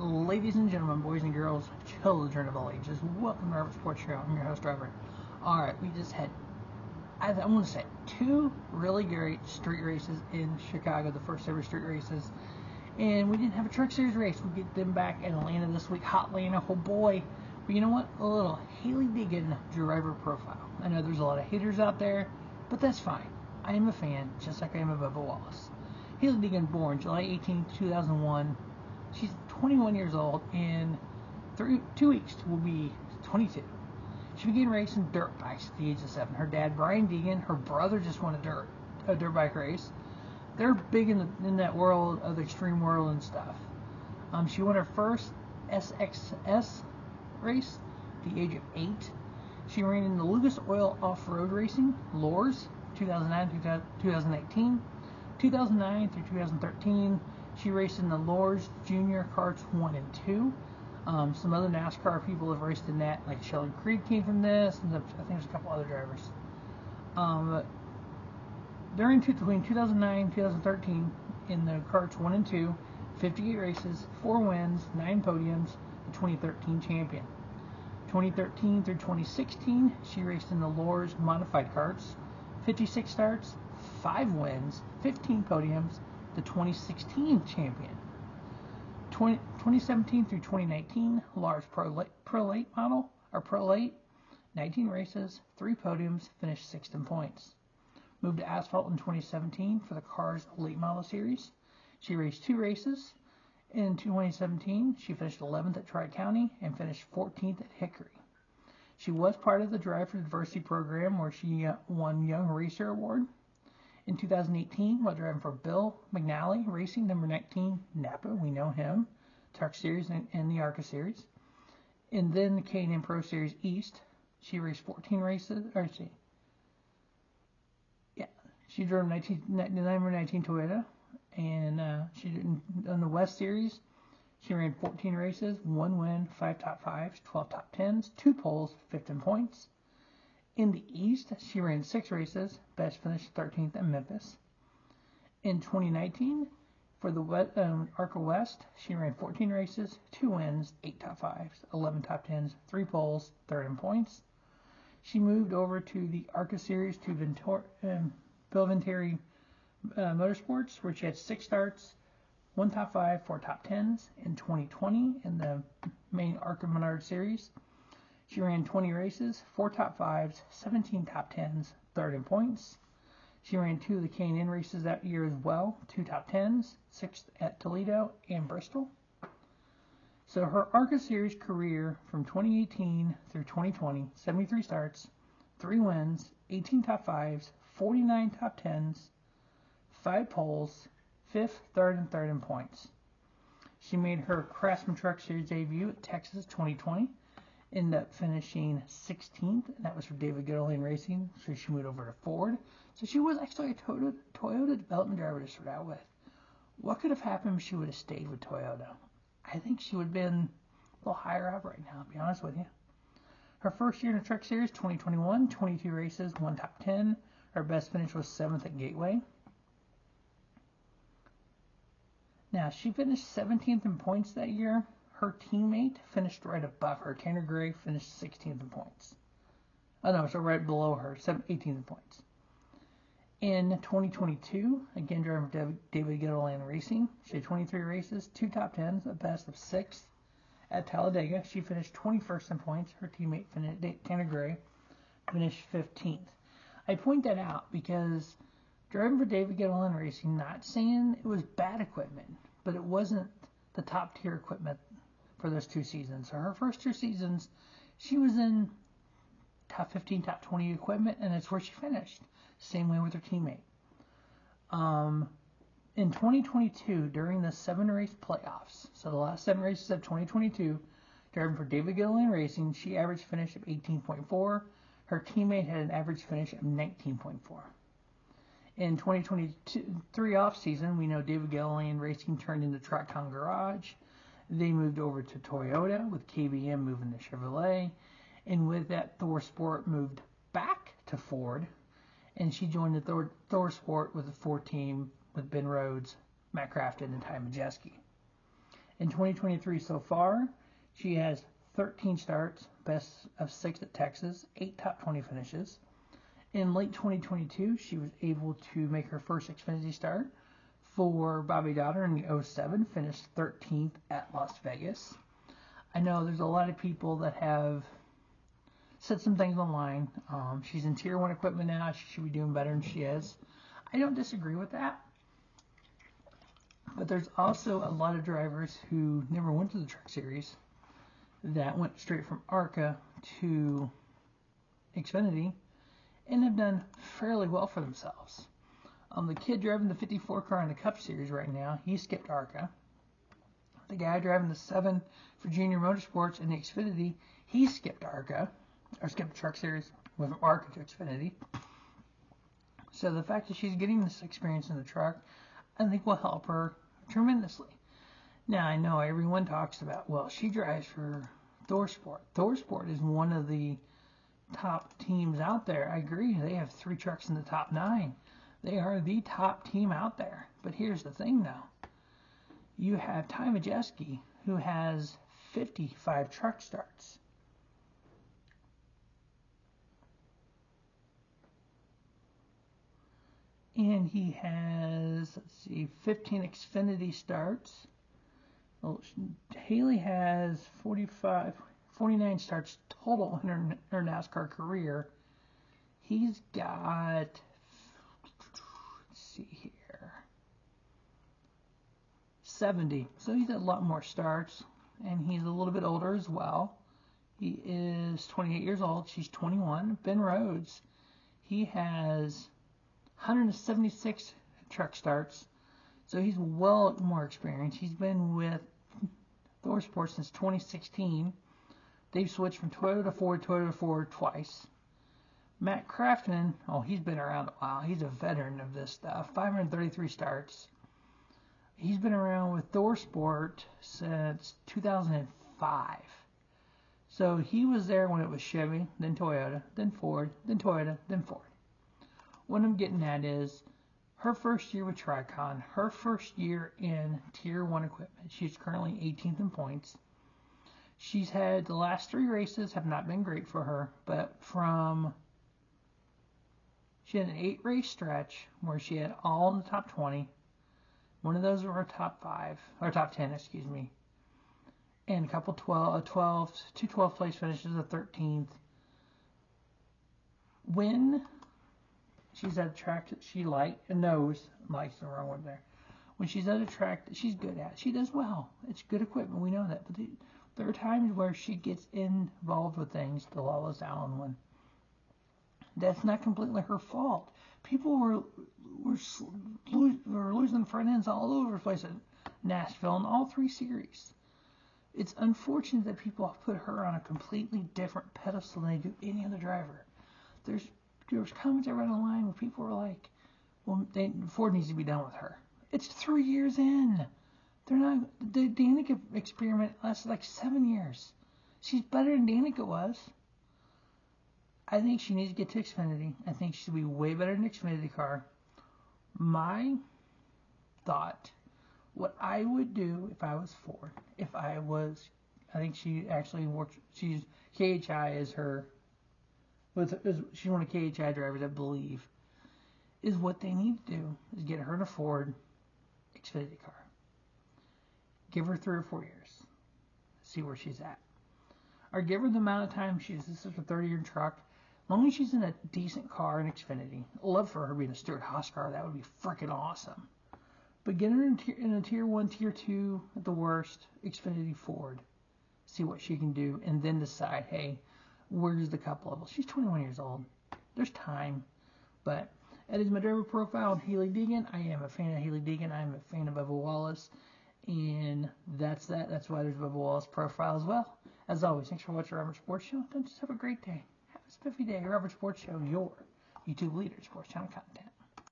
Ladies and gentlemen, boys and girls, children of all ages, welcome to our sports show. I'm your host, Robert. Alright, we just had, I want to say, two really great street races in Chicago, the first ever street races. And we didn't have a truck series race. We get them back in Atlanta this week. Hot Atlanta, oh boy. But you know what? A little Hailie Deegan driver profile. I know there's a lot of haters out there, but that's fine. I am a fan, just like I am of Bubba Wallace. Hailie Deegan, born July 18, 2001. She's 21 years old, and 2 weeks will be 22. She began racing dirt bikes at the age of 7. Her dad, Brian Deegan, her brother just won a dirt bike race. They're big in that world of the extreme world and stuff. She won her first SXS race at the age of 8. She ran in the Lucas Oil Off-Road Racing, LORS, 2009 through 2018. 2009 through 2013, she raced in the LORS Junior Karts 1 and 2. Some other NASCAR people have raced in that, like Sheldon Creed came from this, and I think there's a couple other drivers. Between 2009 and 2013, in the Karts 1 and 2, 58 races, 4 wins, 9 podiums, the 2013 champion. 2013 through 2016, she raced in the LORS Modified Karts, 56 starts, 5 wins, 15 podiums, the 2016 champion. 2017 through 2019, LORS Pro Late model, or Pro Late, 19 races, 3 podiums, finished 6th in points. Moved to asphalt in 2017 for the Cars Late Model Series. She raced 2 races. In 2017, she finished 11th at Tri-County and finished 14th at Hickory. She was part of the Drive for Diversity program, where she won Young Racer Award. In 2018, while driving for Bill McNally Racing, number 19, Napa, we know him, Truck Series and the ARCA Series. And then the K&N Pro Series East, she raced 14 races, she drove number 19 Toyota, and she did on the West Series. She ran 14 races, 1 win, 5 top 5s, 12 top 10s, 2 poles, 15 points. In the East, she ran 6 races, best finished 13th in Memphis. In 2019, for the ARCA West, she ran 14 races, 2 wins, 8 top 5s, 11 top 10s, 3 poles, 3rd in points. She moved over to the ARCA Series to Bill Venturi Motorsports, where she had 6 starts, 1 top 5, 4 top 10s. In 2020, in the main ARCA Menards Series, she ran 20 races, 4 top 5s, 17 top 10s, 3rd in points. She ran 2 of the K&N races that year as well, 2 top 10s, 6th at Toledo and Bristol. So her ARCA Series career from 2018 through 2020, 73 starts, 3 wins, 18 top 5s, 49 top 10s, 5 poles, 5th, 3rd, and 3rd in points. She made her Craftsman Truck Series debut at Texas 2020, ended up finishing 16th, and that was for David Goodall Racing, so she moved over to Ford. So she was actually a Toyota development driver to start out with. What could have happened if she would have stayed with Toyota? I think she would have been a little higher up right now, to be honest with you. Her first year in the Truck Series, 2021, 22 races, 1 top 10. Her best finish was 7th at Gateway. Now, she finished 17th in points that year. Her teammate finished right above her. Tanner Gray finished 16th in points. Oh no, so right below her, 18th in points. In 2022, again driving for David Goodall Racing, she had 23 races, 2 top 10s, a best of 6th at Talladega. She finished 21st in points. Her teammate, Tanner Gray, finished 15th. I point that out because driving for David Goodall Racing, not saying it was bad equipment, but it wasn't the top tier equipment for those 2 seasons. So her first 2 seasons, she was in top 15, top 20 equipment, and that's where she finished. Same way with her teammate. In 2022, during the 7-race playoffs, so the last 7 races of 2022, driving for David Goodall Racing, she average finish of 18.4. Her teammate had an average finish of 19.4. In 2023 off-season, we know David Goodall Racing turned into Tracon Garage. They moved over to Toyota, with KBM moving to Chevrolet. And with that, Thor Sport moved back to Ford. And she joined the Thor Sport with the Ford team with Ben Rhodes, Matt Crafton, and Ty Majeski. In 2023 so far, she has 13 starts, best of 6 at Texas, 8 top 20 finishes. In late 2022, she was able to make her first Xfinity start for Bobby Daughter in the 07, finished 13th at Las Vegas. I know there's a lot of people that have said some things online. She's in Tier 1 equipment now. She should be doing better than she is. I don't disagree with that. But there's also a lot of drivers who never went to the Truck Series that went straight from ARCA to Xfinity and have done fairly well for themselves. The kid driving the 54 car in the Cup Series right now, he skipped ARCA. The guy driving the 7 for Junior Motorsports in the Xfinity, he skipped ARCA, or skipped the Truck Series, went from ARCA to Xfinity. So the fact that she's getting this experience in the truck, I think will help her tremendously. Now, I know everyone talks about, well, she drives for ThorSport. ThorSport is one of the top teams out there. I agree. They have 3 trucks in the top 9. They are the top team out there. But here's the thing, though. You have Ty Majeski, who has 55 truck starts. And he has, 15 Xfinity starts. Well, Hailie has 49 starts total in her NASCAR career. He's got, let's see here, 70. So he's had a lot more starts, and he's a little bit older as well. He is 28 years old. She's 21. Ben Rhodes, he has 176 truck starts, so he's well more experienced. He's been with ThorSport since 2016. They've switched from Toyota to Ford twice. Matt Craftman, he's been around a while. He's a veteran of this stuff. 533 starts. He's been around with ThorSport since 2005. So he was there when it was Chevy, then Toyota, then Ford, then Toyota, then Ford. What I'm getting at is her first year with Tricon, her first year in Tier 1 equipment. She's currently 18th in points. She's had the last 3 races have not been great for her, but she had an 8-race stretch where she had all in the top 20. One of those were her top 5, or top 10, excuse me. And a couple 2 12th place finishes, a 13th. When she's at a track that she likes the wrong word there. When she's at a track that she's good at, she does well. It's good equipment, we know that. But there are times where she gets involved with things, the Lawless Allen one. That's not completely her fault. People were losing front ends all over the place at Nashville in all 3 series. It's unfortunate that people have put her on a completely different pedestal than they do any other driver. There was comments around the line where people were like, well, Ford needs to be done with her. It's 3 years in. The Danica experiment lasted like 7 years. She's better than Danica was. I think she needs to get to Xfinity. I think she should be way better than Xfinity car. My thought, what I would do if I was Ford, I think she actually works, KHI is her, she's one of KHI drivers, I believe, is what they need to do is get her to Ford Xfinity car. Give her 3 or 4 years. See where she's at. Or give her the amount of time this is a 30-year truck. As long as she's in a decent car in Xfinity. I'd love for her being a Stewart Haas car. That would be freaking awesome. But get her in a Tier 1, Tier 2, at the worst, Xfinity Ford. See what she can do. And then decide, hey, where's the Cup level? She's 21 years old. There's time. But that is my driver profile on Hailie Deegan. I am a fan of Hailie Deegan. I am a fan of Bubba Wallace. And that's that. That's why there's Bubba Wallace profile as well. As always, thanks for watching Robert Sports Show. Don't just have a great day. Have a spiffy day. Robert Sports Show, your YouTube leader, sports channel content.